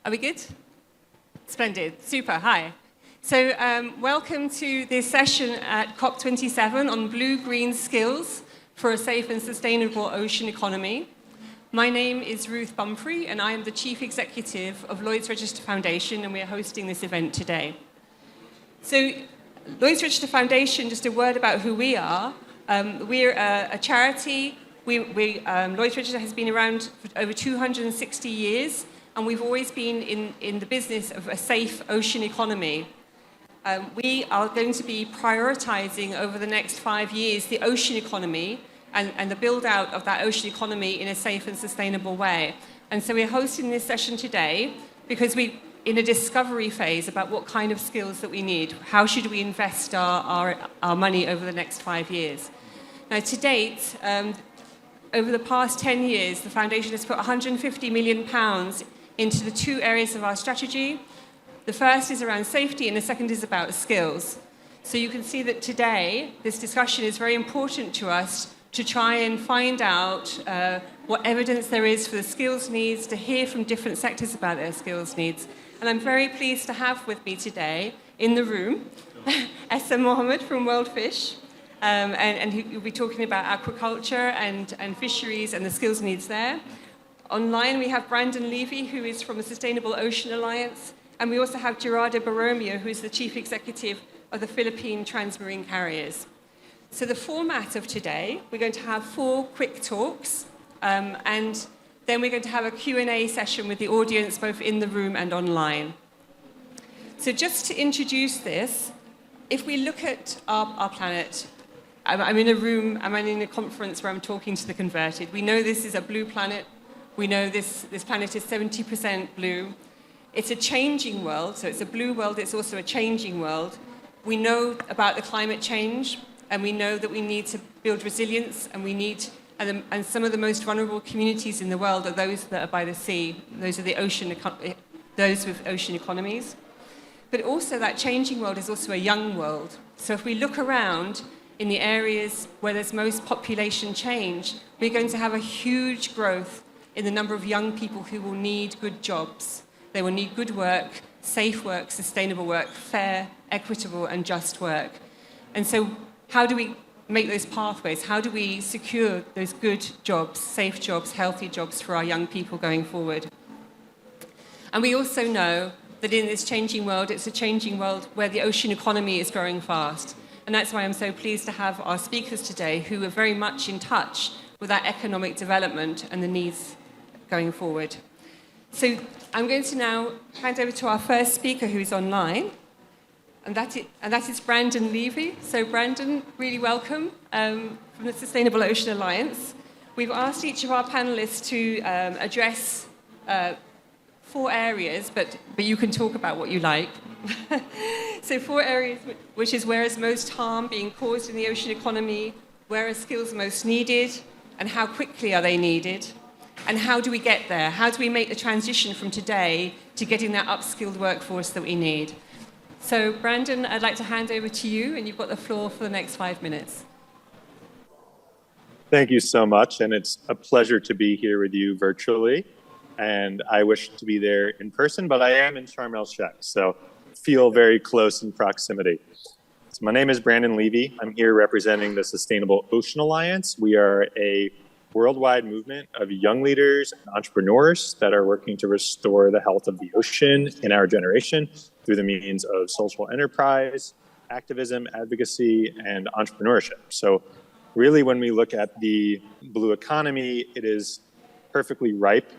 Are we good? Splendid. Super. Hi. So welcome to this session at COP27 on blue-green skills for a safe and sustainable ocean economy. My name is Ruth Bumfrey, and I am the Chief Executive of Lloyd's Register Foundation, and we are hosting this event today. So Lloyd's Register Foundation, just a word about who we are. We're a charity. Lloyd's Register has been around for over 260 years, and we've always been in the business of a safe ocean economy. We are going to be prioritizing over the next 5 years the ocean economy and the build out of that ocean economy in a safe and sustainable way. And so we're hosting this session today because we're in a discovery phase about what kind of skills that we need. How should we invest our money over the next 5 years? Now, to date, over the past 10 years, the foundation has put £150 million into the two areas of our strategy. The first is around safety, and the second is about skills. So you can see that today, this discussion is very important to us to try and find out what evidence there is for the skills needs, to hear from different sectors about their skills needs. And I'm very pleased to have with me today, in the room, Essa Mohammed from World Fish, and he'll be talking about aquaculture and fisheries and the skills needs there. Online, we have Brandon Levy, who is from the Sustainable Ocean Alliance, and we also have Gerardo Borromeo, who is the Chief Executive of the Philippine Transmarine Carriers. So the format of today, we're going to have 4 quick talks, and then we're going to have a Q&A session with the audience, both in the room and online. So just to introduce this, if we look at our planet, I'm in a room, I'm in a conference where I'm talking to the converted. We know this is a blue planet. We know this planet is 70% blue. It's a changing world, so it's a blue world, it's also a changing world. We know about the climate change, and we know that we need to build resilience, and some of the most vulnerable communities in the world are those that are by the sea. Those are those with ocean economies. But also that changing world is also a young world. So if we look around in the areas where there's most population change, we're going to have a huge growth in the number of young people who will need good jobs. They will need good work, safe work, sustainable work, fair, equitable, and just work. And so how do we make those pathways? How do we secure those good jobs, safe jobs, healthy jobs for our young people going forward? And we also know that in this changing world, it's a changing world where the ocean economy is growing fast. And that's why I'm so pleased to have our speakers today who are very much in touch with that economic development and the needs going forward. So I'm going to now hand over to our first speaker who is online, and that is Brandon Levy. So Brandon, really welcome from the Sustainable Ocean Alliance. We've asked each of our panelists to address 4 areas, but you can talk about what you like. So 4 areas, which is where is most harm being caused in the ocean economy, where are skills most needed, and how quickly are they needed, and how do we get there? How do we make the transition from today to getting that upskilled workforce that we need? So Brandon, I'd like to hand over to you, and you've got the floor for the next 5 minutes. Thank you so much, and it's a pleasure to be here with you virtually. And I wish to be there in person, but I am in Sharm el-Sheikh, so feel very close in proximity. So my name is Brandon Levy. I'm here representing the Sustainable Ocean Alliance. We are a worldwide movement of young leaders and entrepreneurs that are working to restore the health of the ocean in our generation through the means of social enterprise, activism, advocacy, and entrepreneurship. So really, when we look at the blue economy, it is perfectly ripe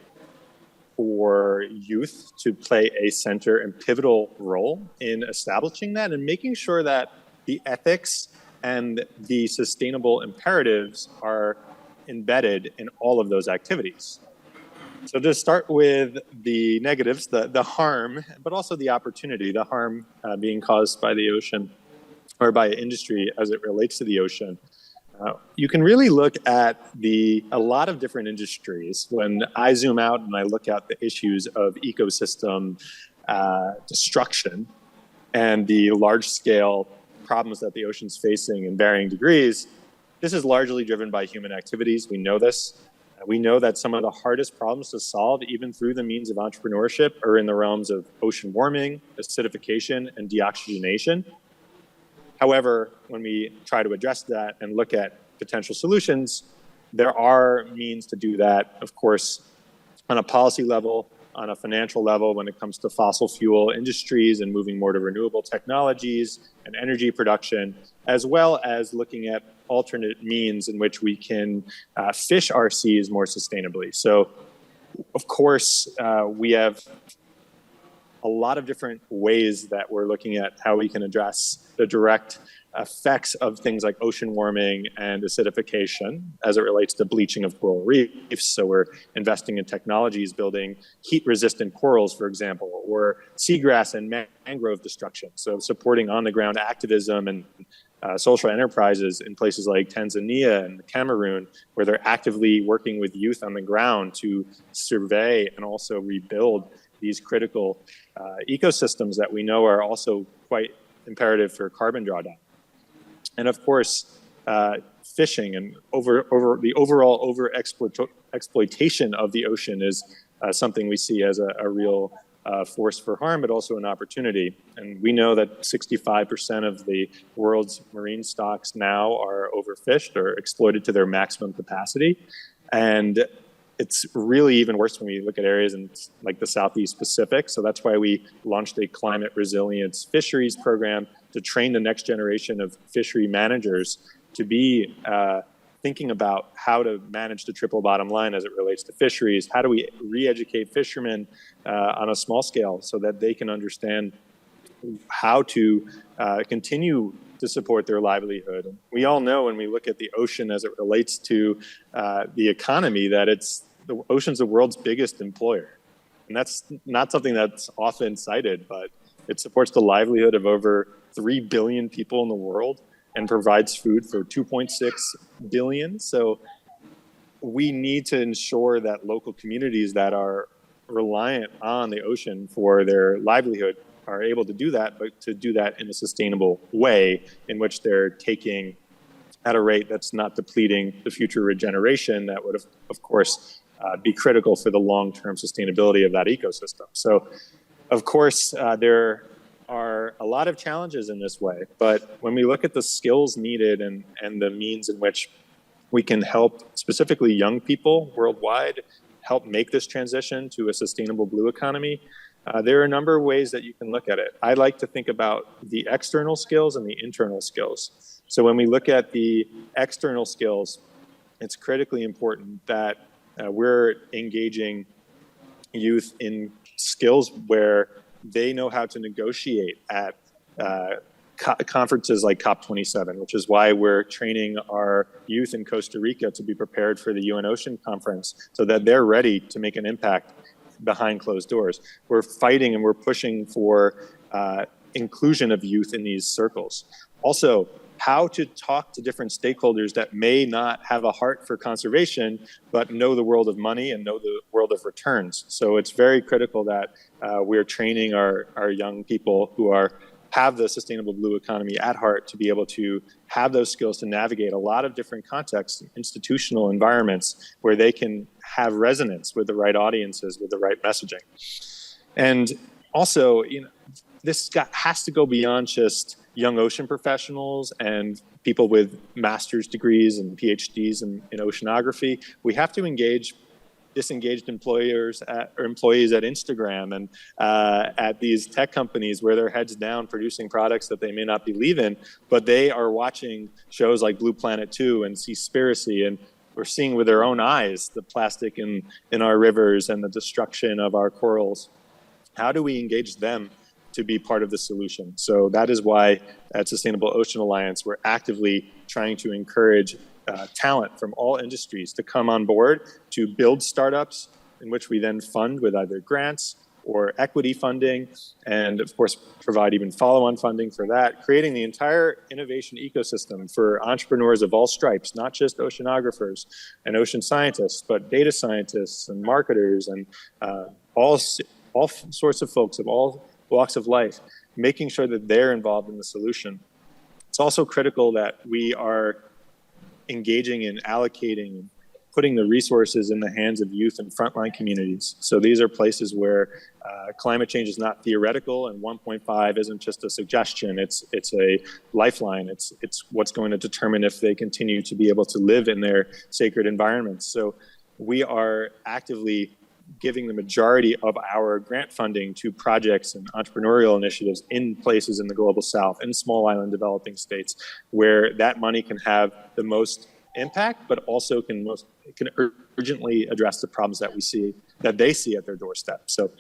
for youth to play a center and pivotal role in establishing that and making sure that the ethics and the sustainable imperatives are embedded in all of those activities. So to start with the negatives, the harm, but also the opportunity, the harm being caused by the ocean or by industry as it relates to the ocean. You can really look at a lot of different industries. When I zoom out and I look at the issues of ecosystem destruction and the large-scale problems that the ocean's facing in varying degrees, this is largely driven by human activities. We know this. We know that some of the hardest problems to solve, even through the means of entrepreneurship, are in the realms of ocean warming, acidification, and deoxygenation. However, when we try to address that and look at potential solutions, there are means to do that, of course, on a policy level, on a financial level, when it comes to fossil fuel industries and moving more to renewable technologies and energy production, as well as looking at alternate means in which we can fish our seas more sustainably. So, of course, we have a lot of different ways that we're looking at how we can address the direct effects of things like ocean warming and acidification as it relates to bleaching of coral reefs. So we're investing in technologies building heat-resistant corals, for example, or seagrass and mangrove destruction. So supporting on-the-ground activism and social enterprises in places like Tanzania and Cameroon, where they're actively working with youth on the ground to survey and also rebuild these critical ecosystems that we know are also quite imperative for carbon drawdown. And of course, fishing and the overall exploitation of the ocean is something we see as a real force for harm, but also an opportunity. And we know that 65% of the world's marine stocks now are overfished or exploited to their maximum capacity. And it's really even worse when we look at areas in like the Southeast Pacific. So that's why we launched a climate resilience fisheries program to train the next generation of fishery managers to be thinking about how to manage the triple bottom line as it relates to fisheries. How do we re-educate fishermen on a small scale so that they can understand how to continue to support their livelihood? We all know when we look at the ocean as it relates to the economy that the ocean's the world's biggest employer. And that's not something that's often cited, but it supports the livelihood of over 3 billion people in the world and provides food for 2.6 billion. So we need to ensure that local communities that are reliant on the ocean for their livelihood are able to do that, but to do that in a sustainable way in which they're taking at a rate that's not depleting the future regeneration that would, of course, be critical for the long-term sustainability of that ecosystem. So, of course, there are a lot of challenges in this way, but when we look at the skills needed and the means in which we can help specifically young people worldwide help make this transition to a sustainable blue economy, there are a number of ways that you can look at it. I like to think about the external skills and the internal skills. So when we look at the external skills, it's critically important that we're engaging youth in skills where they know how to negotiate at conferences like COP27, which is why we're training our youth in Costa Rica to be prepared for the UN Ocean Conference so that they're ready to make an impact behind closed doors. We're fighting and we're pushing for inclusion of youth in these circles. Also, how to talk to different stakeholders that may not have a heart for conservation, but know the world of money and know the world of returns. So it's very critical that we're training our young people who have the sustainable blue economy at heart to be able to have those skills to navigate a lot of different contexts, institutional environments where they can have resonance with the right audiences, with the right messaging. And also, this has to go beyond just young ocean professionals and people with master's degrees and PhDs in oceanography. We have to engage disengaged employees at Instagram and at these tech companies where they're heads down producing products that they may not believe in, but they are watching shows like Blue Planet 2 and Seaspiracy, and we're seeing with their own eyes the plastic in our rivers and the destruction of our corals. How do we engage them to be part of the solution? So that is why at Sustainable Ocean Alliance, we're actively trying to encourage talent from all industries to come on board to build startups in which we then fund with either grants or equity funding, and of course provide even follow-on funding for that, creating the entire innovation ecosystem for entrepreneurs of all stripes, not just oceanographers and ocean scientists, but data scientists and marketers and all sorts of folks of all walks of life, making sure that they're involved in the solution. It's also critical that we are engaging in allocating putting the resources in the hands of youth and frontline communities. So these are places where climate change is not theoretical, and 1.5 isn't just a suggestion. It's a lifeline. It's what's going to determine if they continue to be able to live in their sacred environments. So we are actively giving the majority of our grant funding to projects and entrepreneurial initiatives in places in the global south, in small island developing states, where that money can have the most impact, but also can urgently address the problems that they see at their doorstep. So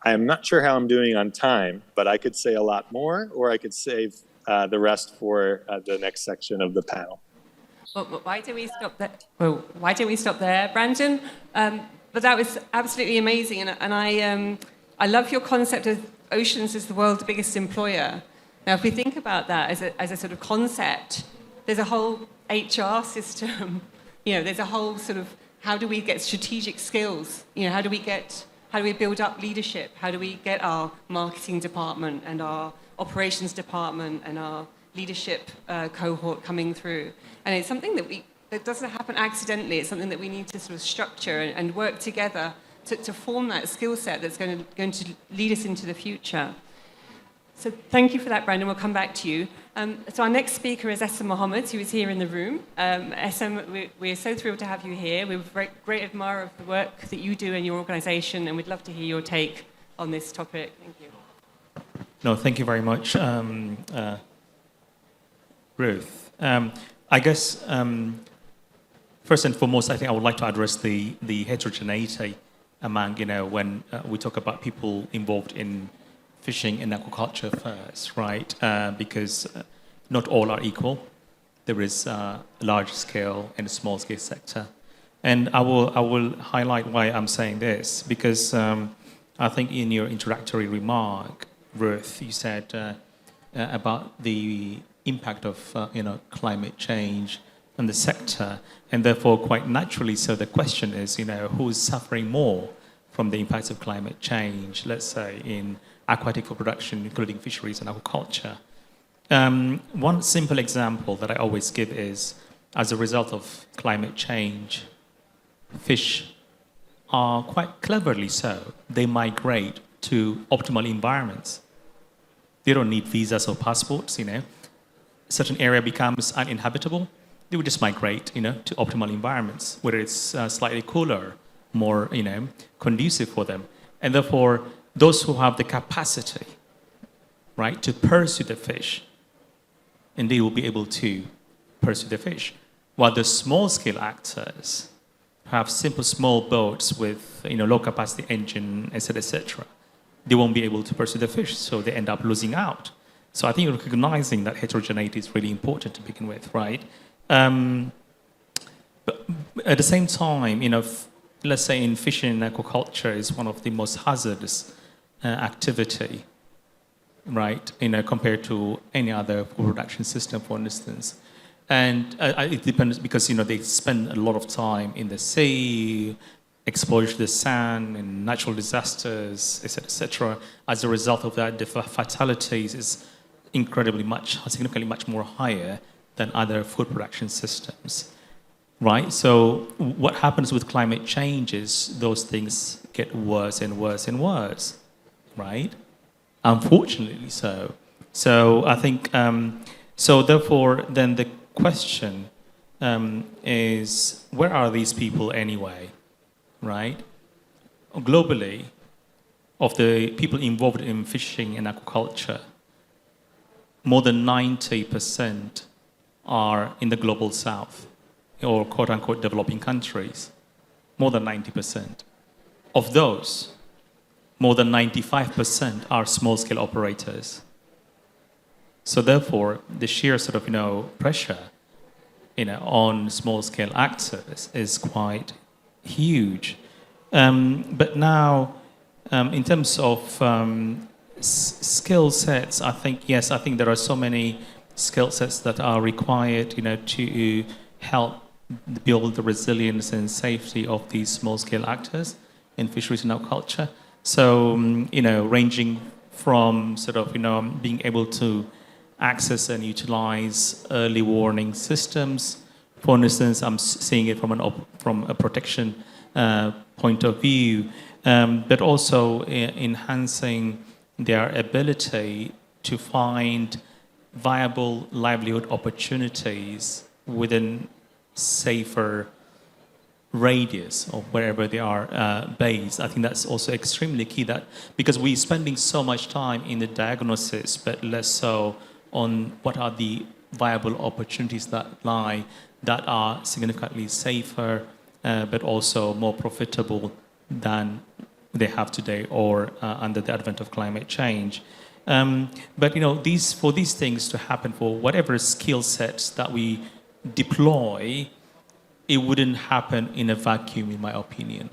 I am not sure how I'm doing on time, but I could say a lot more, or I could save the rest for the next section of the panel. Well, why don't we stop there? Well, why don't we stop there, Brandon? But that was absolutely amazing, and I love your concept of oceans as the world's biggest employer. Now, if we think about that as a sort of concept, there's a whole HR system. There's a whole sort of, how do we get strategic skills? How do we build up leadership? How do we get our marketing department and our operations department and our leadership cohort coming through? And it's something that doesn't happen accidentally. It's something that we need to sort of structure and work together to form that skill set that's going to lead us into the future. So thank you for that, Brandon. We'll come back to you. So our next speaker is Essam Mohammed, who is here in the room. Essam, we're so thrilled to have you here. We're a great admirer of the work that you do in your organisation, and we'd love to hear your take on this topic. Thank you. No, thank you very much, Ruth. I guess, first and foremost, I think I would like to address the heterogeneity among, when we talk about people involved in fishing and aquaculture first, right? Because not all are equal. There is a large scale and a small scale sector. And I will highlight why I'm saying this, because I think in your introductory remark, Ruth, you said about the impact of climate change on the sector, and therefore quite naturally so the question is, who's suffering more from the impacts of climate change, let's say in aquatic production, including fisheries and aquaculture. One simple example that I always give is, as a result of climate change, fish are quite cleverly so, they migrate to optimal environments. They don't need visas or passports, Certain area becomes uninhabitable, they would just migrate, to optimal environments, where it's slightly cooler, more, conducive for them. And therefore, those who have the capacity, right, to pursue the fish, and they will be able to pursue the fish. While the small-scale actors have simple small boats with, low-capacity engine, etc., they won't be able to pursue the fish, so they end up losing out. So I think recognizing that heterogeneity is really important to begin with, right? But at the same time, let's say in fishing and aquaculture is one of the most hazardous activity, right? Compared to any other production system, for instance. And it depends because, they spend a lot of time in the sea, exposure to the sun and natural disasters, etc. As a result of that, the fatalities is significantly much more higher than other food production systems, right? So what happens with climate change is those things get worse and worse and worse, right? Unfortunately so. So I think, so therefore, then the question is, where are these people anyway, right? Globally, of the people involved in fishing and aquaculture, more than 90% are in the global south, or quote-unquote developing countries, more than 90%. Of those, more than 95% are small-scale operators. So therefore, the sheer sort of, pressure, on small-scale actors is quite huge. But now, in terms of skill sets, I think there are so many skill sets that are required, to help build the resilience and safety of these small-scale actors in fisheries and aquaculture. So, ranging from sort of, being able to access and utilize early warning systems For instance, I'm seeing it from a protection point of view, but also enhancing their ability to find viable livelihood opportunities within safer radius of wherever they are based. I think that's also extremely key, that because we're spending so much time in the diagnosis, but less so on what are the viable opportunities that lie that are significantly safer, but also more profitable than they have today or under the advent of climate change. But for these things to happen, for whatever skill sets that we deploy, it wouldn't happen in a vacuum, in my opinion,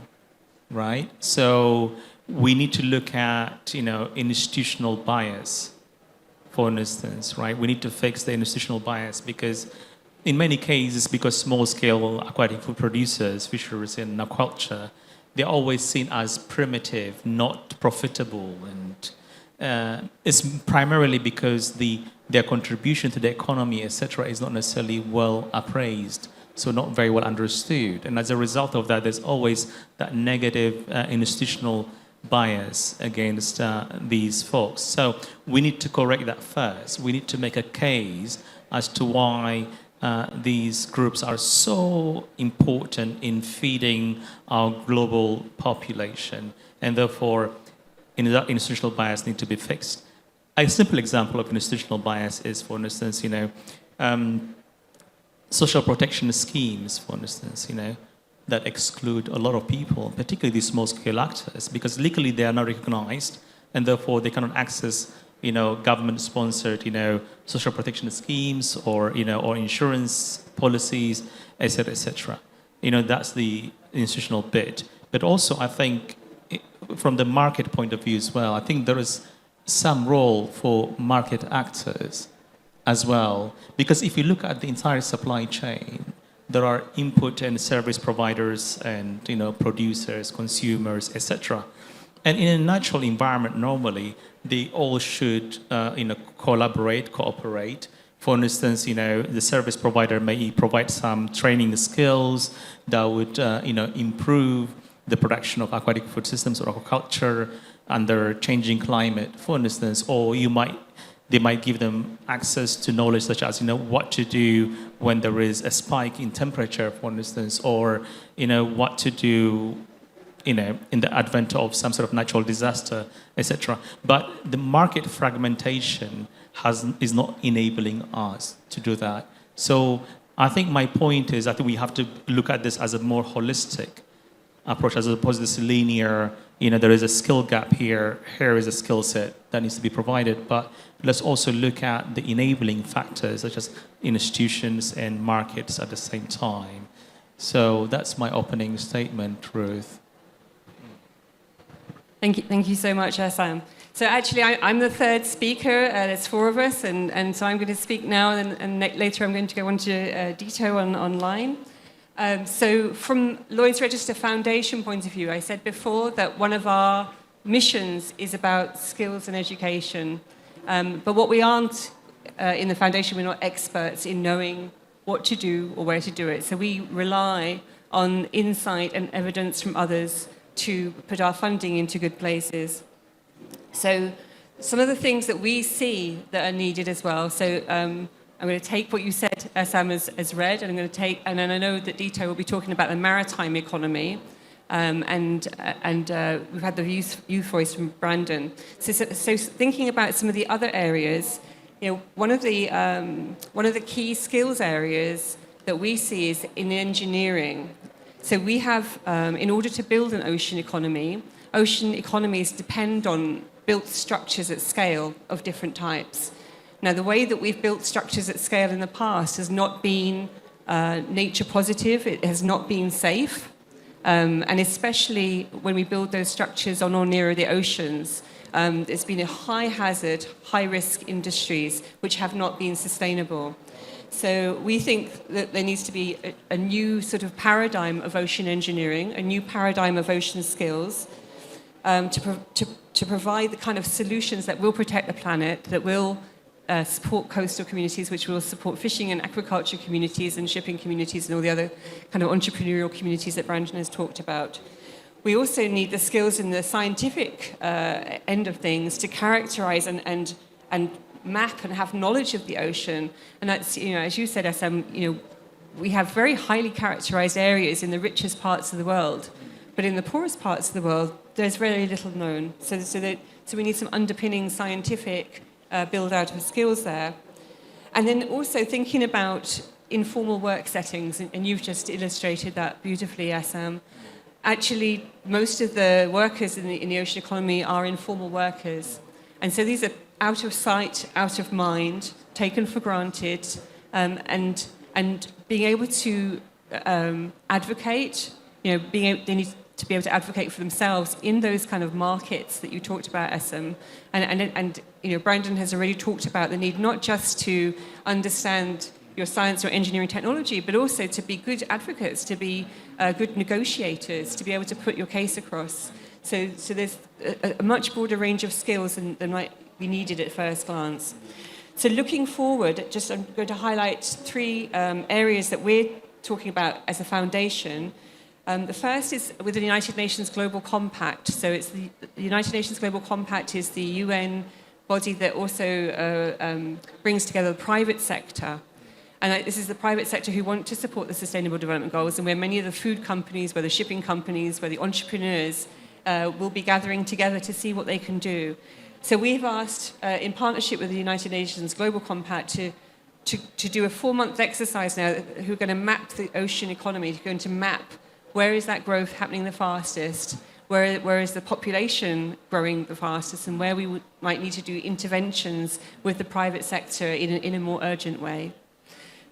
right? So we need to look at, institutional bias, for instance, right? We need to fix the institutional bias because in many cases, because small-scale aquatic food producers, fisheries and aquaculture, they're always seen as primitive, not profitable, and it's primarily because their contribution to the economy, etc., is not necessarily well appraised, so not very well understood. And as a result of that, there's always that negative institutional bias against these folks. So we need to correct that first. We need to make a case as to why these groups are so important in feeding our global population, and therefore institutional bias need to be fixed. A simple example of institutional bias is, for instance, social protection schemes, for instance, that exclude a lot of people, particularly small-scale actors, because legally they are not recognized, and therefore they cannot access, government-sponsored, social protection schemes or insurance policies, etc., etc. That's the institutional bit. But also, I think, from the market point of view as well, I think there is some role for market actors as well, because if you look at the entire supply chain, there are input and service providers and producers, consumers, etc. And in a natural environment, normally they all should collaborate, cooperate. For instance, the service provider may provide some training skills that would improve the production of aquatic food systems or aquaculture under changing climate, for instance, or they might give them access to knowledge such as what to do when there is a spike in temperature, for instance, or what to do in the advent of some sort of natural disaster, etc. But the market fragmentation is not enabling us to do that. So I think my point is, I think we have to look at this as a more holistic approach as opposed to this linear, there is a skill gap here is a skill set that needs to be provided, but let's also look at the enabling factors such as institutions and markets at the same time. So that's my opening statement, Ruth. Thank you so much, Sam. So actually, I'm the third speaker. There's four of us, and so I'm going to speak now, and later I'm going to go on to Dito online. So from Lloyd's Register Foundation point of view, I said before that one of our missions is about skills and education. But what we aren't in the foundation, we're not experts in knowing what to do or where to do it. So we rely on insight and evidence from others to put our funding into good places. So some of the things that we see that are needed as well. So I'm going to take what you said, Sam, as read, and and then I know that Dito will be talking about the maritime economy, and we've had the youth voice from Brandon. So thinking about some of the other areas, one of the key skills areas that we see is in engineering. So we have, in order to build an ocean economies depend on built structures at scale of different types. Now, the way that we've built structures at scale in the past has not been nature positive, it has not been safe, and especially when we build those structures on or nearer the oceans, there's been a high hazard, high risk industries which have not been sustainable. So we think that there needs to be a new sort of paradigm of ocean engineering, a new paradigm of ocean skills, to provide the kind of solutions that will protect the planet, that will support coastal communities, which will support fishing and aquaculture communities and shipping communities and all the other kind of entrepreneurial communities that Brandon has talked about. We also need the skills in the scientific end of things to characterize and map and have knowledge of the ocean. And that's, as you said, SM, we have very highly characterized areas in the richest parts of the world, but in the poorest parts of the world, there's very little known. So we need some underpinning scientific build out of skills there. And then also thinking about informal work settings, and you've just illustrated that beautifully, SM. Actually, most of the workers in the ocean economy are informal workers. And so these are out of sight, out of mind, taken for granted, and being able to advocate, they need to be able to advocate for themselves in those kind of markets that you talked about, SM. And Brandon has already talked about the need not just to understand your science or engineering technology, but also to be good advocates, to be good negotiators, to be able to put your case across. So there's a much broader range of skills than might be needed at first glance. So looking forward, I'm going to highlight three areas that we're talking about as a foundation. The first is with the United Nations Global Compact. So it's the United Nations Global Compact is the UN body that also brings together the private sector. And this is the private sector who want to support the Sustainable Development Goals, and where many of the food companies, where the shipping companies, where the entrepreneurs will be gathering together to see what they can do. So we've asked, in partnership with the United Nations Global Compact, to do a 4-month exercise now, who are going to map the ocean economy, who are going to map where is that growth happening the fastest, where is the population growing the fastest, and where we might need to do interventions with the private sector in a more urgent way.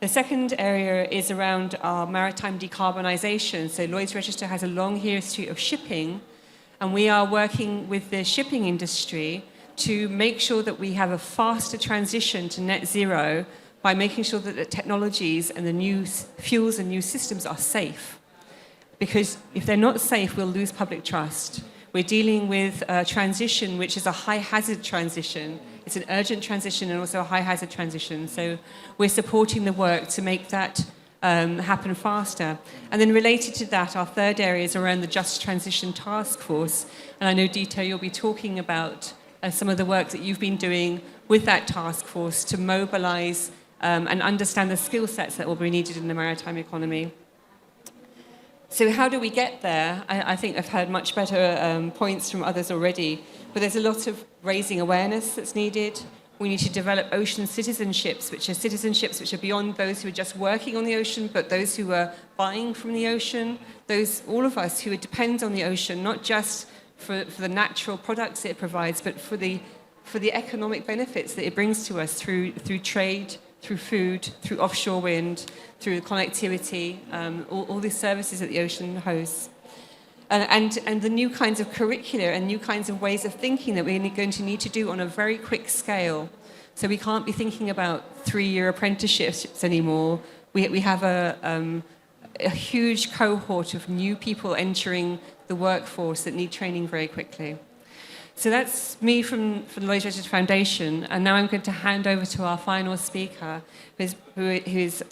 The second area is around our maritime decarbonisation. So Lloyd's Register has a long history of shipping, and we are working with the shipping industry to make sure that we have a faster transition to net zero by making sure that the technologies and the new fuels and new systems are safe. Because if they're not safe, we'll lose public trust. We're dealing with a transition which is a high-hazard transition. It's an urgent transition and also a high-hazard transition. So we're supporting the work to make that happen faster. And then related to that, our third area is around the Just Transition Task Force. And I know, Dito, you'll be talking about some of the work that you've been doing with that task force to mobilize and understand the skill sets that will be needed in the maritime economy. So how do we get there? I think I've heard much better points from others already, but there's a lot of raising awareness that's needed. We need to develop ocean citizenships which are beyond those who are just working on the ocean, but those who are buying from the ocean, all of us who depend on the ocean, not just for the natural products it provides, but for the economic benefits that it brings to us through trade, through food, through offshore wind, through connectivity, all these services that the ocean hosts. And the new kinds of curricula and new kinds of ways of thinking that we're going to need to do on a very quick scale. So we can't be thinking about 3-year apprenticeships anymore. We have a huge cohort of new people entering the workforce that need training very quickly. So that's me from the Lloyd's Register Foundation, and now I'm going to hand over to our final speaker, who is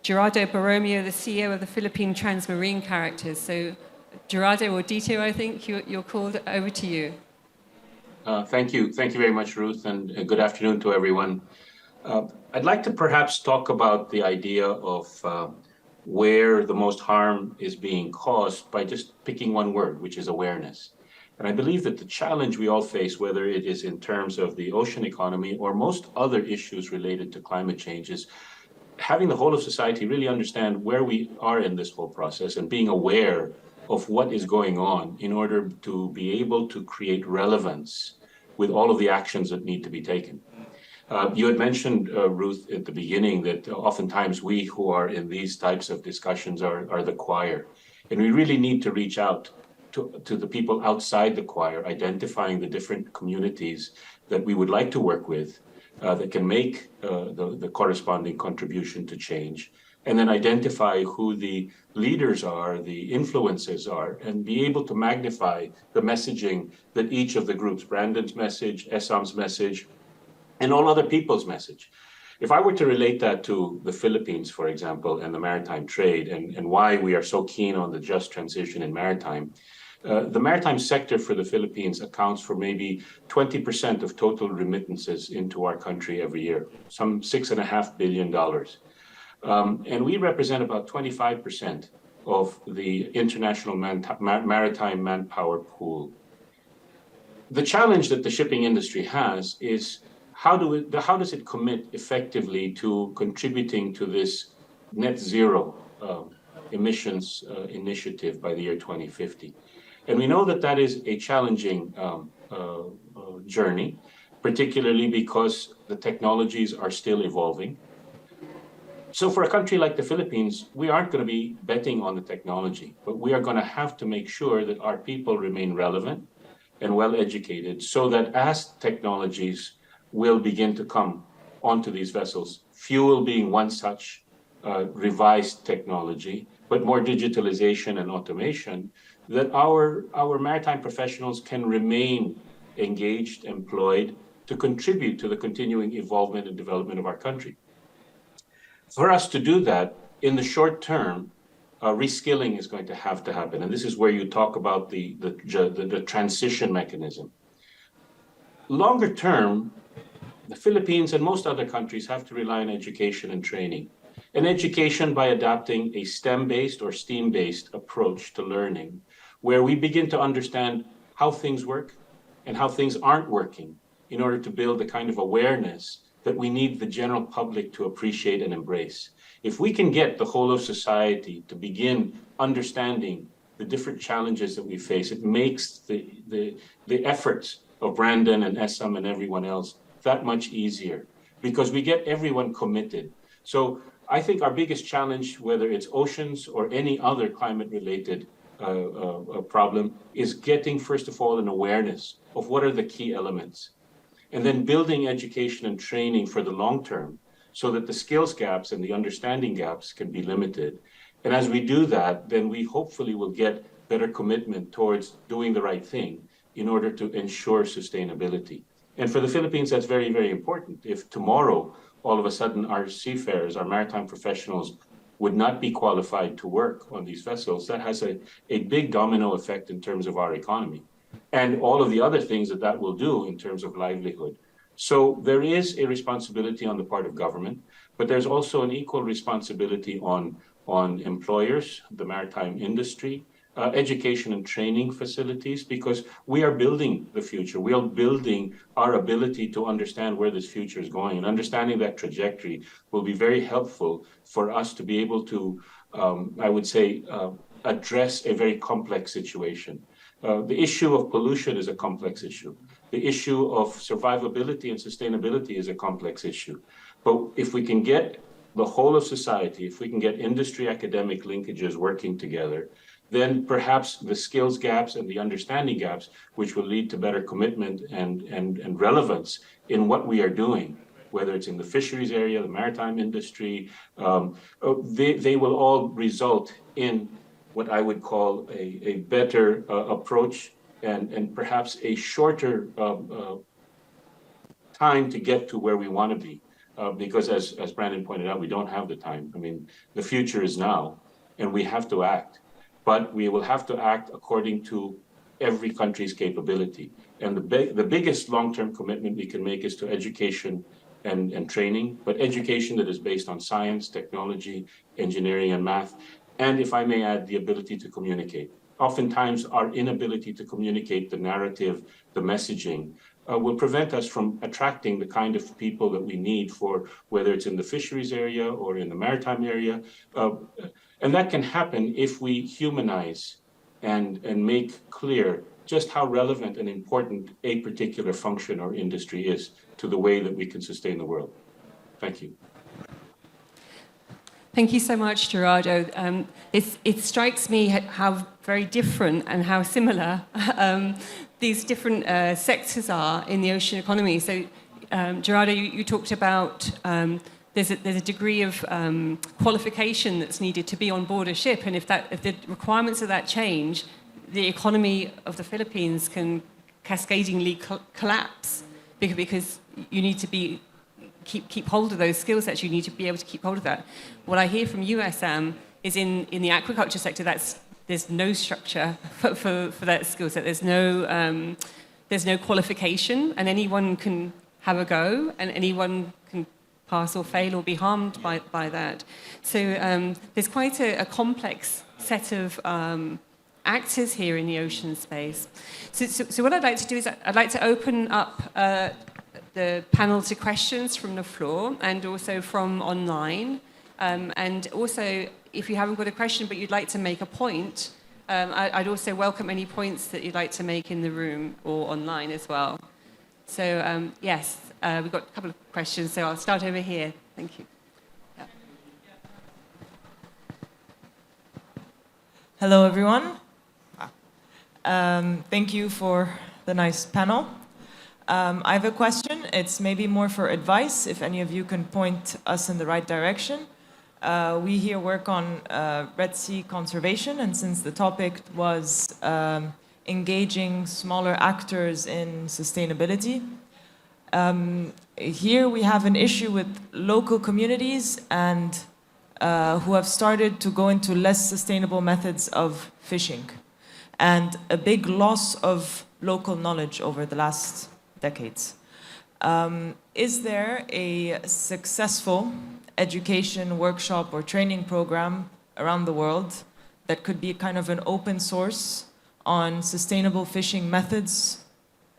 Gerardo Borromeo, the CEO of the Philippine Transmarine Characters. So Gerardo, or Dito, I think you're called. Over to you. Thank you very much, Ruth, and good afternoon to everyone. I'd like to perhaps talk about the idea of where the most harm is being caused by just picking one word, which is awareness. And I believe that the challenge we all face, whether it is in terms of the ocean economy or most other issues related to climate change, is having the whole of society really understand where we are in this whole process and being aware of what is going on in order to be able to create relevance with all of the actions that need to be taken. You had mentioned, Ruth, at the beginning that oftentimes we who are in these types of discussions are the choir. And we really need to reach out to the people outside the choir, identifying the different communities that we would like to work with that can make the corresponding contribution to change, and then identify who the leaders are, the influences are, and be able to magnify the messaging that each of the groups, Brandon's message, Essam's message, and all other people's message. If I were to relate that to the Philippines, for example, and the maritime trade, and why we are so keen on the just transition in maritime, the maritime sector for the Philippines accounts for maybe 20% of total remittances into our country every year, some $6.5 billion. And we represent about 25% of the international maritime manpower pool. The challenge that the shipping industry has is how does it commit effectively to contributing to this net zero emissions initiative by the year 2050? And we know that that is a challenging journey, particularly because the technologies are still evolving. So for a country like the Philippines, we aren't going to be betting on the technology, but we are going to have to make sure that our people remain relevant and well educated so that as technologies will begin to come onto these vessels, fuel being one such revised technology, but more digitalization and automation, that our maritime professionals can remain engaged, employed, to contribute to the continuing evolvement and development of our country. For us to do that, in the short term, reskilling is going to have to happen. And this is where you talk about the transition mechanism. Longer term, the Philippines and most other countries have to rely on education and training. And education by adopting a STEM-based or STEAM-based approach to learning, where we begin to understand how things work and how things aren't working in order to build the kind of awareness that we need the general public to appreciate and embrace. If we can get the whole of society to begin understanding the different challenges that we face, it makes the efforts of Brandon and Essam and everyone else that much easier because we get everyone committed. So I think our biggest challenge, whether it's oceans or any other climate-related problem, is getting, first of all, an awareness of what are the key elements, and then building education and training for the long term so that the skills gaps and the understanding gaps can be limited. And as we do that, then we hopefully will get better commitment towards doing the right thing in order to ensure sustainability. And for the Philippines, that's very, very important. If tomorrow, all of a sudden, our seafarers, our maritime professionals would not be qualified to work on these vessels, that has a big domino effect in terms of our economy and all of the other things that that will do in terms of livelihood. So there is a responsibility on the part of government, but there's also an equal responsibility on employers, the maritime industry, education and training facilities, because we are building the future. We are building our ability to understand where this future is going, and understanding that trajectory will be very helpful for us to be able to, I would say, address a very complex situation. The issue of pollution is a complex issue. The issue of survivability and sustainability is a complex issue. But if we can get the whole of society, if we can get industry academic linkages working together, then perhaps the skills gaps and the understanding gaps, which will lead to better commitment and relevance in what we are doing, whether it's in the fisheries area, the maritime industry, they will all result in what I would call a better approach and perhaps a shorter time to get to where we want to be. Because as Brandon pointed out, we don't have the time. I mean, the future is now, and we have to act. But we will have to act according to every country's capability. And the biggest long-term commitment we can make is to education and training, but education that is based on science, technology, engineering, and math. And if I may add, the ability to communicate. Oftentimes, our inability to communicate the narrative, the messaging, will prevent us from attracting the kind of people that we need for whether it's in the fisheries area or in the maritime area. And that can happen if we humanize and make clear just how relevant and important a particular function or industry is to the way that we can sustain the world. Thank you. Thank you so much, Gerardo. It strikes me how very different and how similar these different sectors are in the ocean economy. So, Gerardo, you talked about there's a degree of qualification that's needed to be on board a ship, and if the requirements of that change, the economy of the Philippines can cascadingly collapse because you need to keep hold of those skill sets. You need to be able to keep hold of that. What I hear from USM is in the aquaculture sector, there's no structure for that skill set. There's no qualification, and anyone can have a go, and anyone can pass or fail or be harmed by that. So there's quite a complex set of actors here in the ocean space. So what I'd like to do is I'd like to open up the panel to questions from the floor and also from online. And also, if you haven't got a question but you'd like to make a point, I'd also welcome any points that you'd like to make in the room or online as well. So yes, we've got a couple of questions, so I'll start over here. Thank you. Yeah. Hello, everyone. Thank you for the nice panel. I have a question. It's maybe more for advice, if any of you can point us in the right direction. We here work on Red Sea conservation, and since the topic was engaging smaller actors in sustainability, here we have an issue with local communities and who have started to go into less sustainable methods of fishing, and a big loss of local knowledge over the last decades. Is there a successful education workshop or training program around the world that could be kind of an open source on sustainable fishing methods,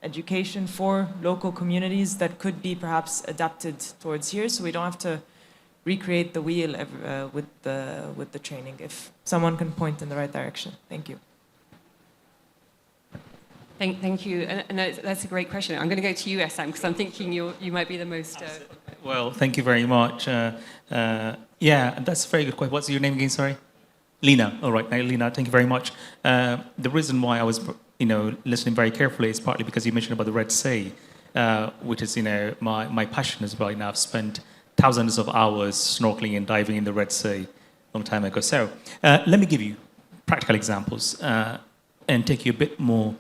education for local communities that could be perhaps adapted towards here, so we don't have to recreate the wheel with the training? If someone can point in the right direction. Thank you. Thank you, and that's a great question. I'm going to go to you, Sam, because I'm thinking you might be the most... Well, thank you very much. Yeah, that's a very good question. What's your name again, sorry? Lena. All right, Lena, thank you very much. The reason why I was, listening very carefully is partly because you mentioned about the Red Sea, which is, my passion as well. I've spent thousands of hours snorkeling and diving in the Red Sea a long time ago. So let me give you practical examples and take you a bit more.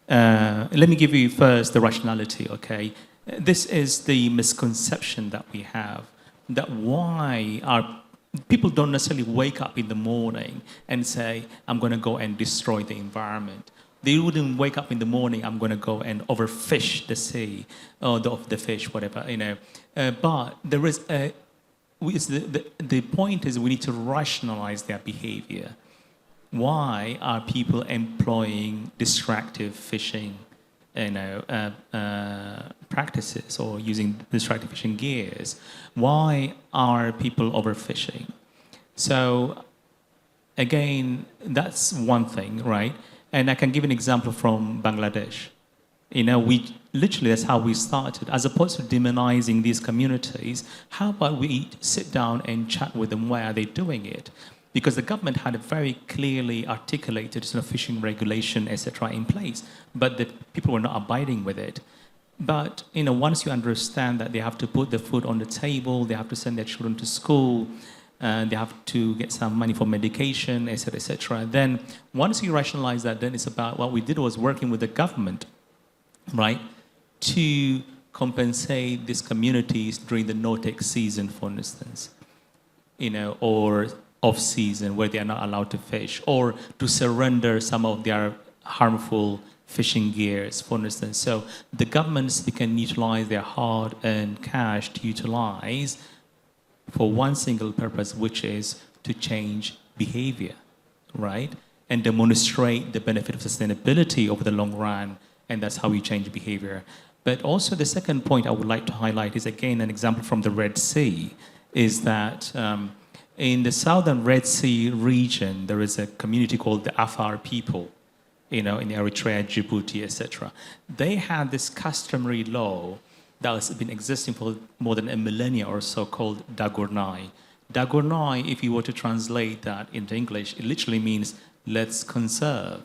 Let me give you first the rationality, okay? This is the misconception that we have, that why our people don't necessarily wake up in the morning and say, I'm going to go and destroy the environment. They wouldn't wake up in the morning, I'm going to go and overfish the sea, or the fish, whatever, but there is the point is we need to rationalize their behavior. Why are people employing distractive fishing, practices or using distractive fishing gears? Why are people overfishing? So, again, that's one thing, right? And I can give an example from Bangladesh. We literally, that's how we started. As opposed to demonizing these communities, how about we sit down and chat with them? Why are they doing it? Because the government had a very clearly articulated sort of fishing regulation, etc., in place, but the people were not abiding with it. But once you understand that they have to put the food on the table, they have to send their children to school, they have to get some money for medication, etc., etc., then once you rationalize that, then it's about what we did was working with the government, right, to compensate these communities during the no-take season, for instance, or off-season where they are not allowed to fish, or to surrender some of their harmful fishing gears, for instance. So the governments, they can utilize their hard-earned cash to utilize for one single purpose, which is to change behavior, right? And demonstrate the benefit of sustainability over the long run, and that's how you change behavior. But also the second point I would like to highlight is, again, an example from the Red Sea, is that in the southern Red Sea region, there is a community called the Afar people, in Eritrea, Djibouti, etc. They had this customary law that has been existing for more than a millennia or so called Dagurnai. Dagurnai, if you were to translate that into English, it literally means let's conserve.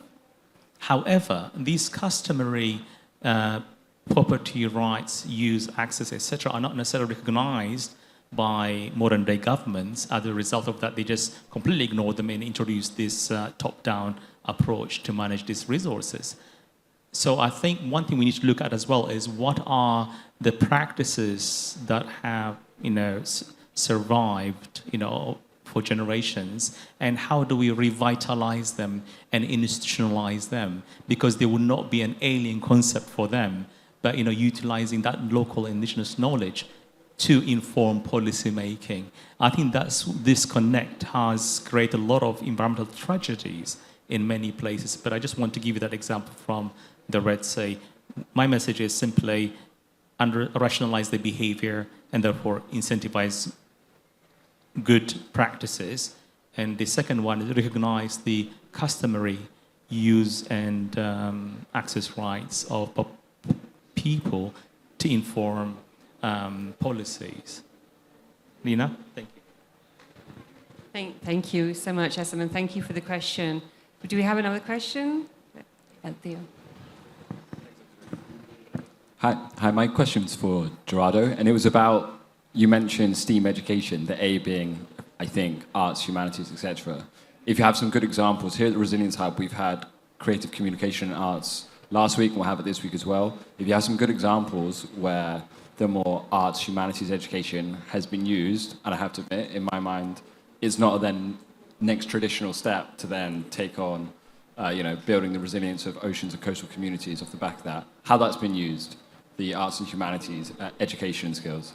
However, these customary property rights, use, access, etc., are not necessarily recognized by modern-day governments. As a result of that, they just completely ignore them and introduce this top-down approach to manage these resources. So I think one thing we need to look at as well is what are the practices that have, survived, for generations, and how do we revitalize them and institutionalize them? Because they would not be an alien concept for them, but, utilizing that local indigenous knowledge to inform policy making. I think that's disconnect has created a lot of environmental tragedies in many places. But I just want to give you that example from the Red Sea. My message is simply rationalize the behavior and therefore incentivize good practices. And the second one is recognize the customary use and access rights of people to inform policies. Lina, thank you. Thank you so much, Esam, and thank you for the question. Do we have another question? Theo. Hi, my question's for Gerardo, and it was about, you mentioned STEAM education, the A being, I think, arts, humanities, etc. If you have some good examples, here at the Resilience Hub, we've had creative communication and arts last week, and we'll have it this week as well. If you have some good examples where the more arts, humanities education has been used, and I have to admit, in my mind, it's not then next traditional step to then take on, building the resilience of oceans and coastal communities off the back of that, how that's been used, the arts and humanities education skills.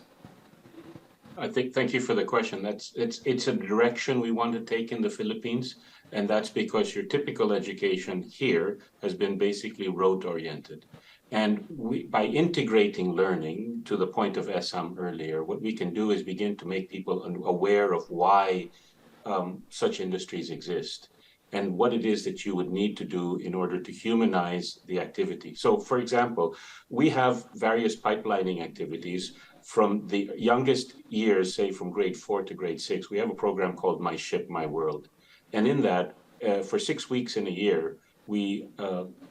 Thank you for the question. It's a direction we want to take in the Philippines, and that's because your typical education here has been basically rote oriented. And by integrating learning, to the point of Esam earlier, what we can do is begin to make people aware of why such industries exist and what it is that you would need to do in order to humanize the activity. So, for example, we have various pipelining activities from the youngest years, say from grade 4 to grade 6. We have a program called My Ship, My World. And in that, for 6 weeks in a year, we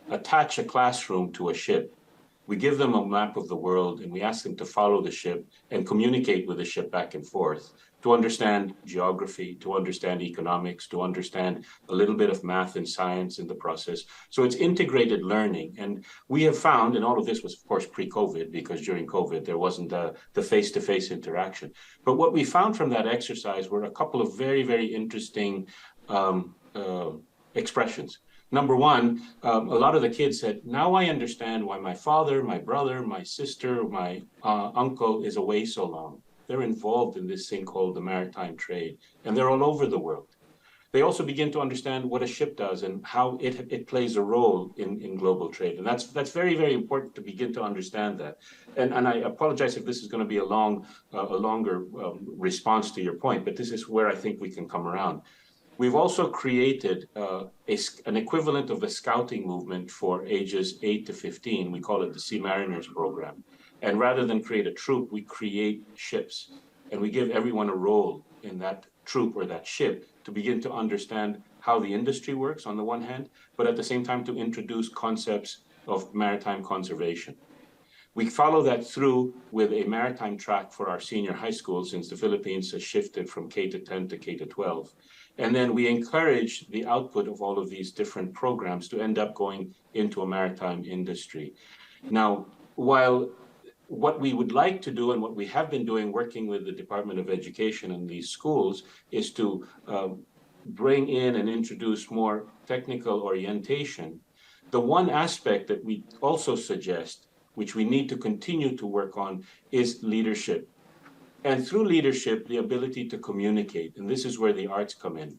attach a classroom to a ship. We give them a map of the world, and we ask them to follow the ship and communicate with the ship back and forth to understand geography, to understand economics, to understand a little bit of math and science in the process. So it's integrated learning. And we have found, and all of this was, of course, pre-COVID, because during COVID, there wasn't the face-to-face interaction. But what we found from that exercise were a couple of very, very interesting expressions. Number one, a lot of the kids said, now I understand why my father, my brother, my sister, my uncle is away so long. They're involved in this thing called the maritime trade, and they're all over the world. They also begin to understand what a ship does and how it plays a role in global trade. And that's very, very important to begin to understand that. And I apologize if this is going to be a longer response to your point, but this is where I think we can come around. We've also created an equivalent of the scouting movement for ages 8 to 15. We call it the Sea Mariners program. And rather than create a troop, we create ships. And we give everyone a role in that troop or that ship to begin to understand how the industry works on the one hand, but at the same time to introduce concepts of maritime conservation. We follow that through with a maritime track for our senior high school, since the Philippines has shifted from K to 10 to K to 12. And then we encourage the output of all of these different programs to end up going into a maritime industry. Now, while what we would like to do and what we have been doing working with the Department of Education in these schools is to bring in and introduce more technical orientation. The one aspect that we also suggest, which we need to continue to work on, is leadership. And through leadership, the ability to communicate. And this is where the arts come in.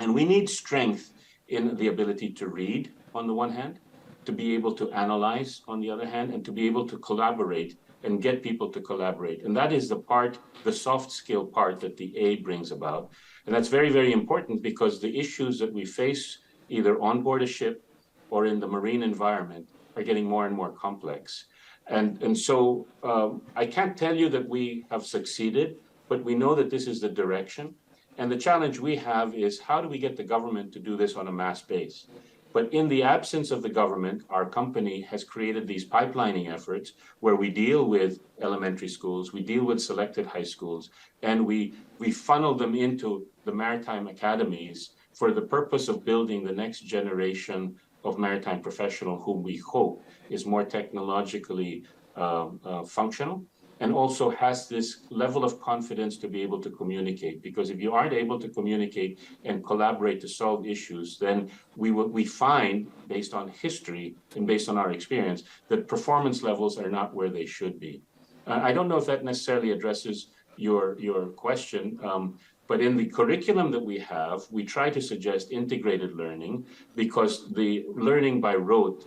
And we need strength in the ability to read on the one hand, to be able to analyze on the other hand, and to be able to collaborate and get people to collaborate. And that is the soft skill part that the A brings about. And that's very, very important because the issues that we face either on board a ship or in the marine environment are getting more and more complex. And so I can't tell you that we have succeeded, but we know that this is the direction. And the challenge we have is how do we get the government to do this on a mass base? But in the absence of the government, our company has created these pipelining efforts where we deal with elementary schools, we deal with selected high schools, and we funnel them into the maritime academies for the purpose of building the next generation of maritime professional whom we hope is more technologically functional, and also has this level of confidence to be able to communicate. Because if you aren't able to communicate and collaborate to solve issues, then we find, based on history and based on our experience, that performance levels are not where they should be. I don't know if that necessarily addresses your question, but in the curriculum that we have, we try to suggest integrated learning, because the learning by rote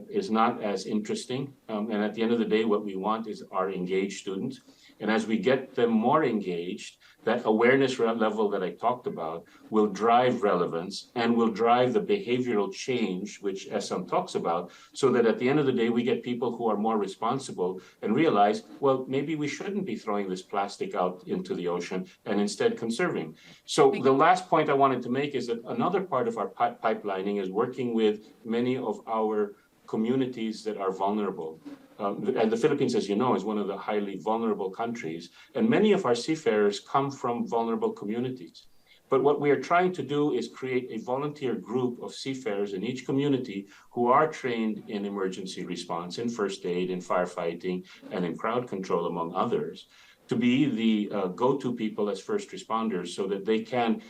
is not as interesting. And at the end of the day, what we want is our engaged students. And as we get them more engaged, that awareness level that I talked about will drive relevance and will drive the behavioral change, which Essam talks about, so that at the end of the day, we get people who are more responsible and realize, well, maybe we shouldn't be throwing this plastic out into the ocean and instead conserving. So the last point I wanted to make is that another part of our pipelining is working with many of our communities that are vulnerable. And the Philippines, as you know, is one of the highly vulnerable countries. And many of our seafarers come from vulnerable communities. But what we are trying to do is create a volunteer group of seafarers in each community who are trained in emergency response, in first aid, in firefighting, and in crowd control, among others, to be the go-to people as first responders so that they can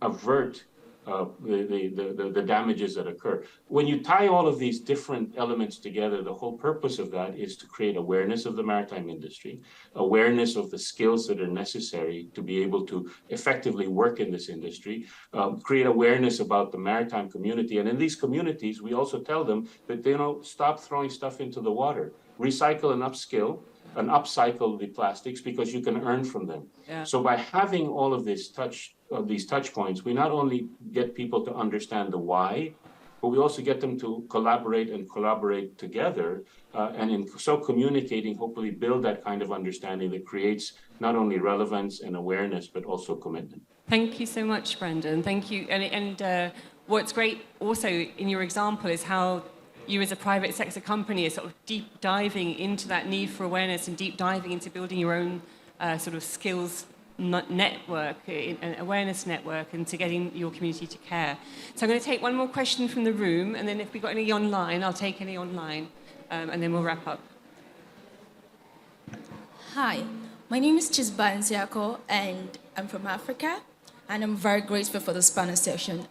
avert the damages that occur. When you tie all of these different elements together, the whole purpose of that is to create awareness of the maritime industry, awareness of the skills that are necessary to be able to effectively work in this industry, create awareness about the maritime community. And in these communities, we also tell them that they stop throwing stuff into the water, recycle and upcycle the plastics, because you can earn from them. Yeah. So by having all of these touch points, we not only get people to understand the why, but we also get them to collaborate together, and in so communicating, hopefully build that kind of understanding that creates not only relevance and awareness, but also commitment. Thank you so much, Brendan. Thank you. And what's great also in your example is how you as a private sector company are sort of deep diving into that need for awareness and deep diving into building your own sort of skills network, an awareness network, and to getting your community to care. So I'm going to take one more question from the room, and then if we've got any online, I'll take any online, and then we'll wrap up. Hi, my name is Chisba Nziako, and I'm from Africa, and I'm very grateful for this panel session.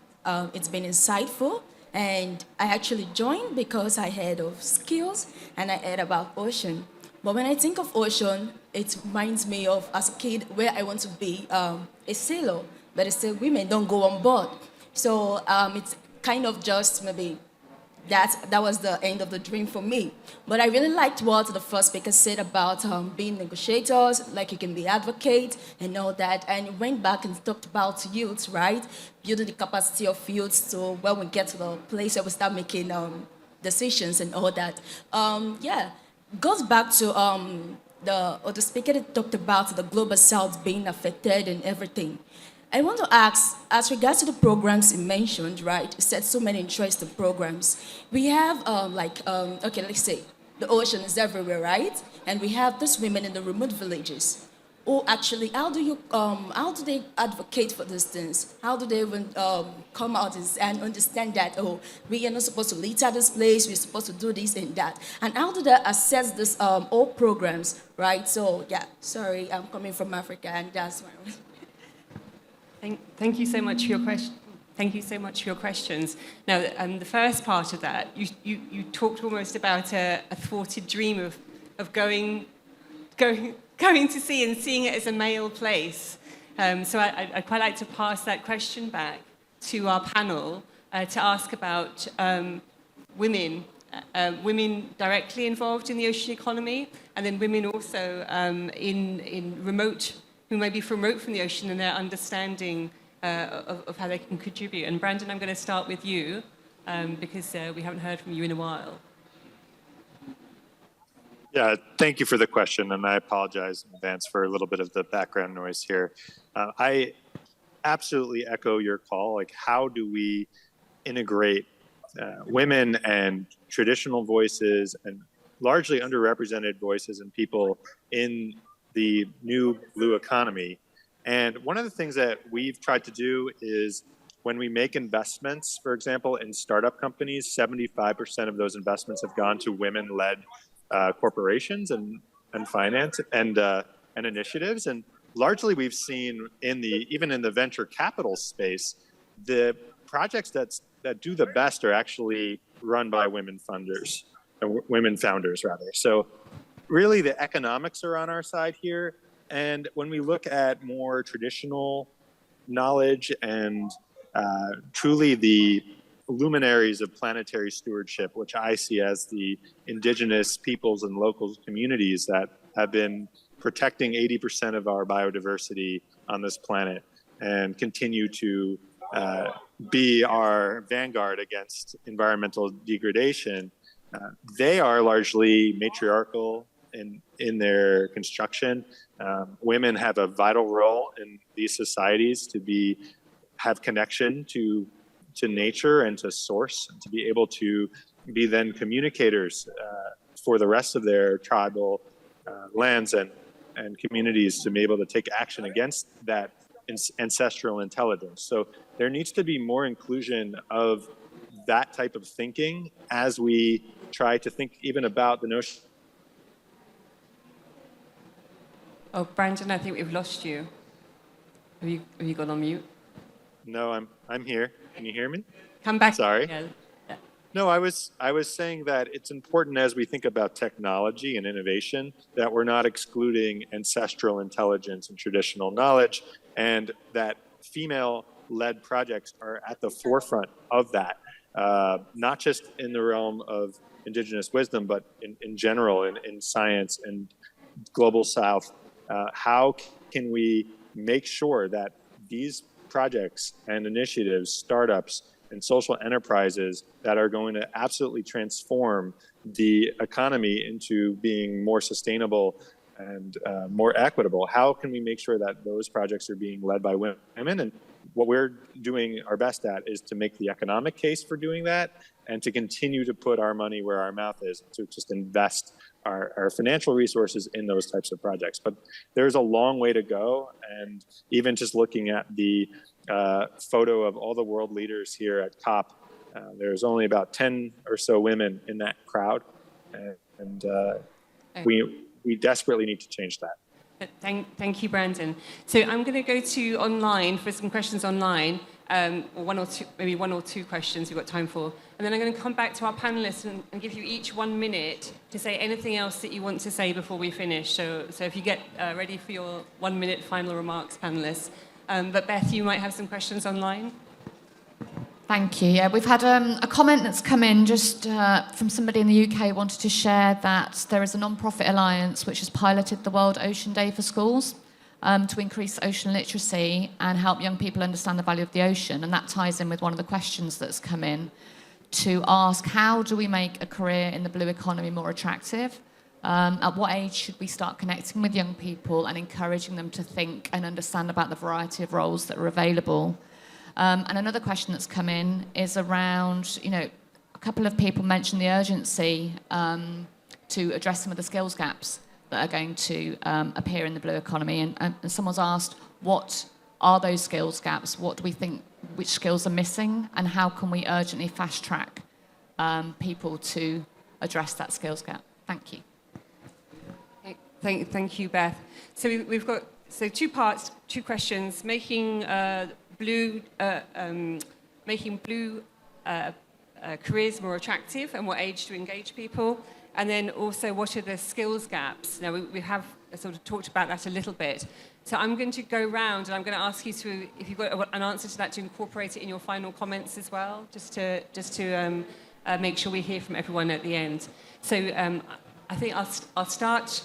It's been insightful. And I actually joined because I heard of skills and I heard about ocean. But when I think of ocean, it reminds me of as a kid where I want to be a sailor, but it's still women don't go on board. So it's kind of just maybe that was the end of the dream for me. But I really liked what the first speaker said about being negotiators, like you can be advocate and all that. And you went back and talked about youth, right? Building the capacity of youth so when we get to the place where we start making decisions and all that. Goes back to the speaker that talked about the global south being affected and everything. I want to ask, as regards to the programs you mentioned, right? You said so many interesting programs. We have, let's say, the ocean is everywhere, right? And we have these women in the remote villages. Or actually, how do they advocate for these things? How do they even come out and understand that, we are not supposed to litter this place, we're supposed to do this and that? And how do they assess this all programs, right? So, sorry, I'm coming from Africa, and that's why I was... Thank you so much for your question. Thank you so much for your questions. Now, the first part of that, you talked almost about a thwarted dream of going to sea and seeing it as a male place. So I'd quite like to pass that question back to our panel to ask about women directly involved in the ocean economy, and then women also in remote, who may be remote from the ocean, and their understanding of how they can contribute. And Brandon, I'm going to start with you because we haven't heard from you in a while. Yeah, thank you for the question, and I apologize in advance for a little bit of the background noise here. I absolutely echo your call. Like, how do we integrate women and traditional voices and largely underrepresented voices and people in the new blue economy? And one of the things that we've tried to do is when we make investments, for example, in startup companies, 75% of those investments have gone to women-led corporations and finance and initiatives. And largely, we've seen even in the venture capital space, the projects that do the best are actually run by women founders rather. So really, the economics are on our side here. And when we look at more traditional knowledge and truly the luminaries of planetary stewardship, which I see as the indigenous peoples and local communities that have been protecting 80% of our biodiversity on this planet and continue to be our vanguard against environmental degradation, they are largely matriarchal in their construction. Women have a vital role in these societies to have connection to nature and to source, and to be able to be then communicators for the rest of their tribal lands and communities to be able to take action against that ancestral intelligence. So there needs to be more inclusion of that type of thinking as we try to think even about the notion. Oh, Brandon, I think we've lost you. Have you gone on mute? No, I'm here. Can you hear me? Come back. Sorry. Yeah. No, I was saying that it's important as we think about technology and innovation that we're not excluding ancestral intelligence and traditional knowledge, and that female-led projects are at the forefront of that, not just in the realm of indigenous wisdom, but in general, in science and global South. How can we make sure that these projects and initiatives, startups, and social enterprises that are going to absolutely transform the economy into being more sustainable and more equitable, how can we make sure that those projects are being led by women? And what we're doing our best at is to make the economic case for doing that and to continue to put our money where our mouth is, to just invest our financial resources in those types of projects. But there's a long way to go. And even just looking at the photo of all the world leaders here at COP, there's only about 10 or so women in that crowd. And we desperately need to change that. Thank you, Brandon. So I'm going to go to online for some questions online, or maybe one or two questions we've got time for. And then I'm going to come back to our panelists and give you each 1 minute to say anything else that you want to say before we finish. So if you get ready for your 1 minute final remarks, panelists. But Beth, you might have some questions online. Thank you. Yeah, we've had a comment that's come in just from somebody in the UK wanted to share that there is a non-profit alliance which has piloted the World Ocean Day for schools to increase ocean literacy and help young people understand the value of the ocean. And that ties in with one of the questions that's come in to ask, how do we make a career in the blue economy more attractive? At what age should we start connecting with young people and encouraging them to think and understand about the variety of roles that are available? And another question that's come in is around, a couple of people mentioned the urgency to address some of the skills gaps that are going to appear in the blue economy. And someone's asked, what are those skills gaps? What do we think, which skills are missing? And how can we urgently fast track people to address that skills gap? Thank you. Thank you, Beth. So we've got two parts, two questions: making blue careers more attractive, and what age to engage people, and then also what are the skills gaps. Now we have sort of talked about that a little bit. So I'm going to go round and I'm going to ask you to, if you've got an answer to that, to incorporate it in your final comments as well, just to make sure we hear from everyone at the end. So I think I'll start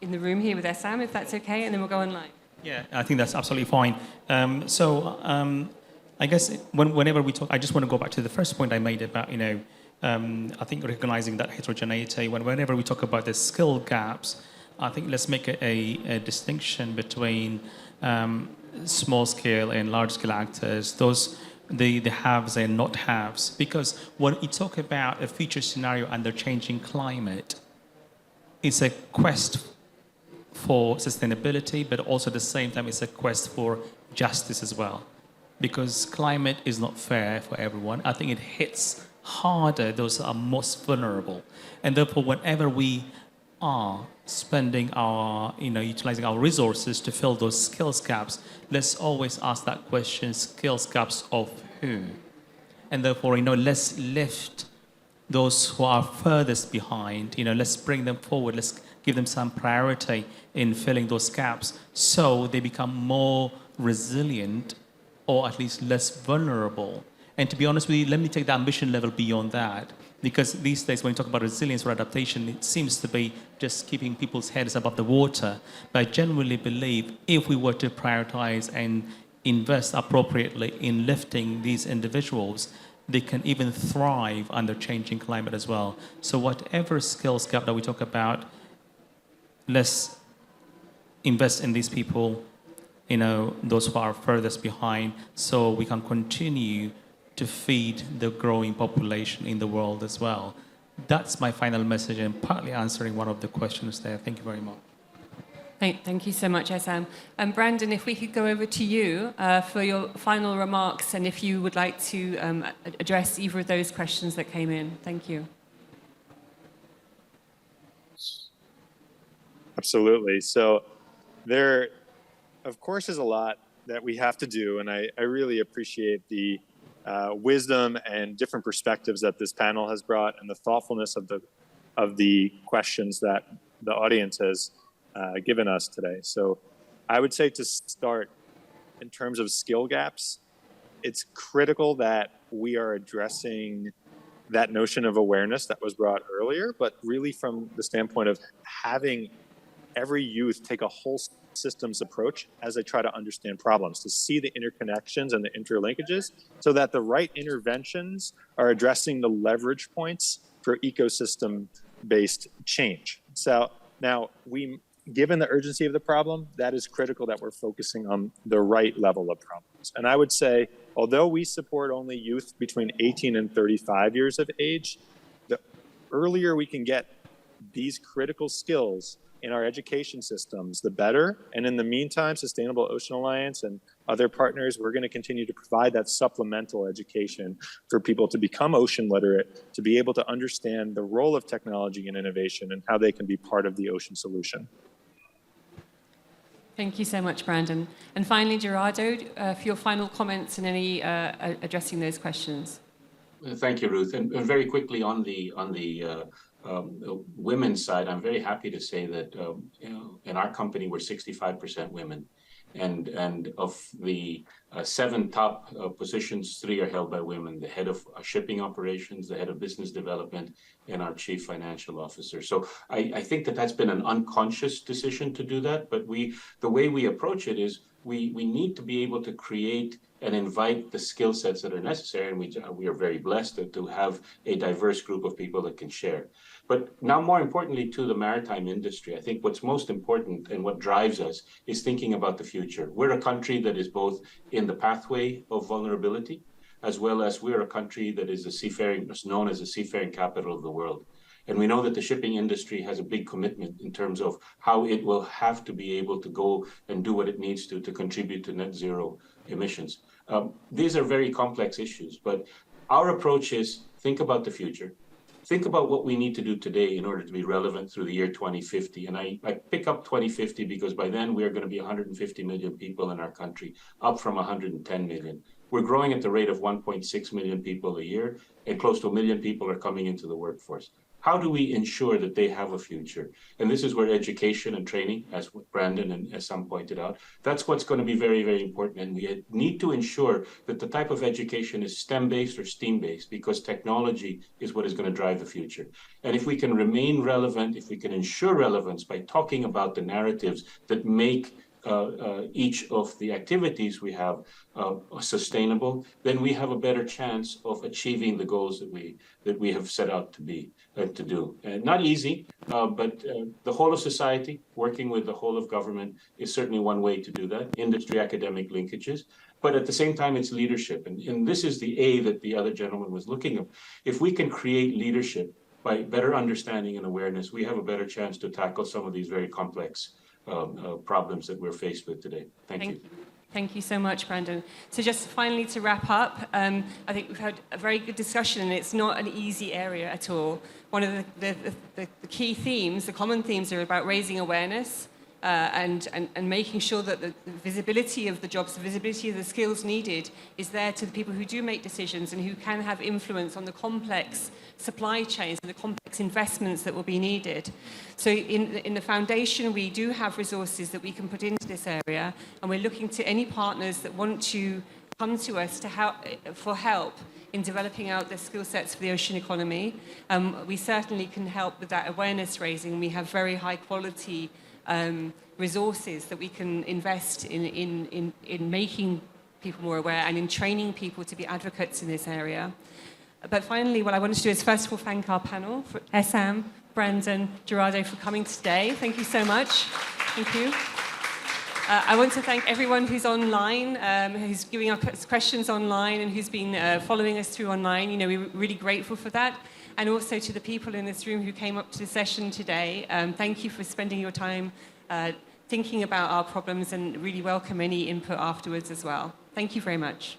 in the room here with Essam, if that's okay, and then we'll go online. Yeah, I think that's absolutely fine. I guess whenever we talk, I just want to go back to the first point I made about, I think recognizing that heterogeneity. Whenever we talk about the skill gaps, I think let's make a distinction between small scale and large scale actors, the haves and not haves. Because when you talk about a future scenario under changing climate, it's a quest for sustainability, but also at the same time, it's a quest for justice as well. because climate is not fair for everyone. I think it hits harder those who are most vulnerable. And therefore, whenever we are spending our, utilizing our resources to fill those skills gaps, let's always ask that question, skills gaps of who? And therefore, let's lift those who are furthest behind, let's bring them forward, let's give them some priority in filling those gaps so they become more resilient or at least less vulnerable. And to be honest with you, let me take the ambition level beyond that. Because these days, when you talk about resilience or adaptation, it seems to be just keeping people's heads above the water. But I genuinely believe if we were to prioritize and invest appropriately in lifting these individuals, they can even thrive under changing climate as well. So whatever skills gap that we talk about, let's invest in these people, those who are furthest behind, so we can continue to feed the growing population in the world as well. That's my final message and partly answering one of the questions there. Thank you very much. Thank you so much, Essam. Brandon, if we could go over to you for your final remarks and if you would like to address either of those questions that came in. Thank you. Absolutely. So there, of course, is a lot that we have to do, and I really appreciate the wisdom and different perspectives that this panel has brought and the thoughtfulness of the questions that the audience has given us today. So I would say to start, in terms of skill gaps, it's critical that we are addressing that notion of awareness that was brought earlier, but really from the standpoint of having every youth take a whole systems approach as they try to understand problems, to see the interconnections and the interlinkages so that the right interventions are addressing the leverage points for ecosystem-based change. So now, given the urgency of the problem, that is critical that we're focusing on the right level of problems. And I would say, although we support only youth between 18 and 35 years of age, the earlier we can get these critical skills in our education systems, the better. And in the meantime, Sustainable Ocean Alliance and other partners, we're going to continue to provide that supplemental education for people to become ocean literate, to be able to understand the role of technology and innovation and how they can be part of the ocean solution. Thank you so much, Brandon. And finally, Gerardo, for your final comments and any addressing those questions. Thank you, Ruth. And very quickly on the women's side, I'm very happy to say that in our company we're 65% women, and of the 7 top positions, 3 are held by women: the head of shipping operations, the head of business development, and our chief financial officer. So I think that that's been an unconscious decision to do that, but the way we approach it is we need to be able to create and invite the skill sets that are necessary, and we are very blessed to have a diverse group of people that can share. But now, more importantly, to the maritime industry, I think what's most important and what drives us is thinking about the future. We're a country that is both in the pathway of vulnerability, as well as we're a country that is known as the seafaring capital of the world. And we know that the shipping industry has a big commitment in terms of how it will have to be able to go and do what it needs to contribute to net zero emissions. These are very complex issues, but our approach is think about the future. Think about what we need to do today in order to be relevant through the year 2050. And I pick up 2050 because by then we are going to be 150 million people in our country, up from 110 million. We're growing at the rate of 1.6 million people a year, and close to 1 million people are coming into the workforce. How do we ensure that they have a future? And this is where education and training, as Brandon and Essam pointed out, that's what's going to be very, very important. And we need to ensure that the type of education is STEM-based or STEAM-based, because technology is what is going to drive the future. And if we can remain relevant, if we can ensure relevance by talking about the narratives that make each of the activities we have sustainable, then we have a better chance of achieving the goals that we have set out to do. Not easy, but the whole of society, working with the whole of government, is certainly one way to do that. Industry, academic linkages. But at the same time, it's leadership. And this is the A that the other gentleman was looking at. If we can create leadership by better understanding and awareness, we have a better chance to tackle some of these very complex problems that we're faced with today. Thank you. Thank you so much, Brandon. So just finally to wrap up, I think we've had a very good discussion, and it's not an easy area at all. One of the key themes, the common themes, are about raising awareness and making sure that the visibility of the jobs, the visibility of the skills needed is there to the people who do make decisions and who can have influence on the complex supply chains and the complex investments that will be needed. So in the foundation, we do have resources that we can put into this area, and we're looking to any partners that want to come to us to for help in developing out the skill sets for the ocean economy. We certainly can help with that awareness raising. We have very high quality resources that we can invest in making people more aware and in training people to be advocates in this area. But finally, what I wanted to do is first of all thank our panel, for Essam, Brandon, Gerardo, for coming today. Thank you so much. Thank you. I want to thank everyone who's online, who's giving us questions online and who's been following us through online. You know, we're really grateful for that. And also to the people in this room who came up to the session today. Thank you for spending your time thinking about our problems, and really welcome any input afterwards as well. Thank you very much.